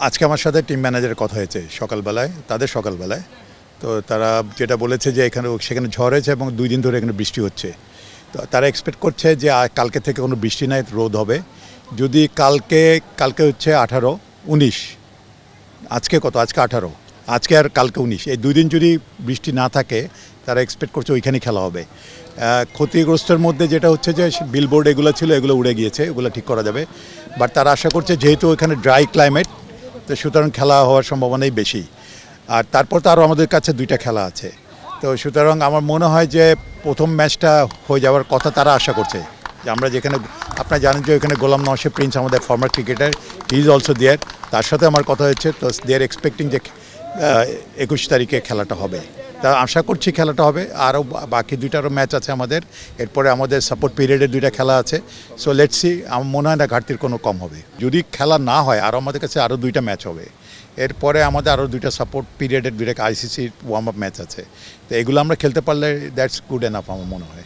আজকে আমার সাথে টিম ম্যানেজারের কথা হয়েছে সকালবেলায় তো তারা যেটা বলেছে যে সেখানে ঝড় হয়েছে এবং 2 দিন ধরে এখানে বৃষ্টি হচ্ছে। তো তারা এক্সপেক্ট করছে যে কালকে থেকে কোনো বৃষ্টি নাই, রোদ হবে। যদি কালকে হচ্ছে 18, 19, আজকে কত? আজকে 18, আজকে আর কালকে 19, এই 2 দিন যদি বৃষ্টি না থাকে তারা এক্সপেক্ট করছে ওইখানেই খেলা হবে। ক্ষতিগ্রস্তের মধ্যে যেটা হচ্ছে যে বিলবোর্ড এগুলো ছিল, এগুলো উড়ে গিয়েছে, এগুলো ঠিক করা যাবে। বাট তারা আশা করছে যেহেতু ওইখানে ড্রাই ক্লাইমেট, তো সুতরাং খেলা হওয়ার সম্ভাবনাই বেশি। আর তারপর তো আরও আমাদের কাছে 2টা খেলা আছে। তো সুতরাং আমার মনে হয় যে প্রথম ম্যাচটা হয়ে যাওয়ার কথা তারা আশা করছে। যে আমরা যেখানে, আপনারা জানেন যে ওইখানে গোলাম নওশাদ প্রিন্স আমাদের former cricketer, he is also there, তার সাথে আমার কথা হচ্ছে। তো দে আর এক্সপেক্টিং যে 21 তারিখে খেলাটা হবে। তা আশা করছি খেলাটা হবে। আরও বাকি 2টারও ম্যাচ আছে আমাদের, এরপরে আমাদের সাপোর্ট পিরিয়ডের 2টা খেলা আছে। সো লেটস সি, আমার মনে হয় না ঘাটতির কোনো কম হবে। যদি খেলা না হয় আরও আমাদের কাছে আরও 2টা ম্যাচ হবে। এরপরে আমাদের আরও 2টা সাপোর্ট পিরিয়ডের 2টা আইসিসির ওয়ার্ম আপ ম্যাচ আছে। তো এগুলো আমরা খেলতে পারলে দ্যাটস গুড এনাফ আমার মনে হয়।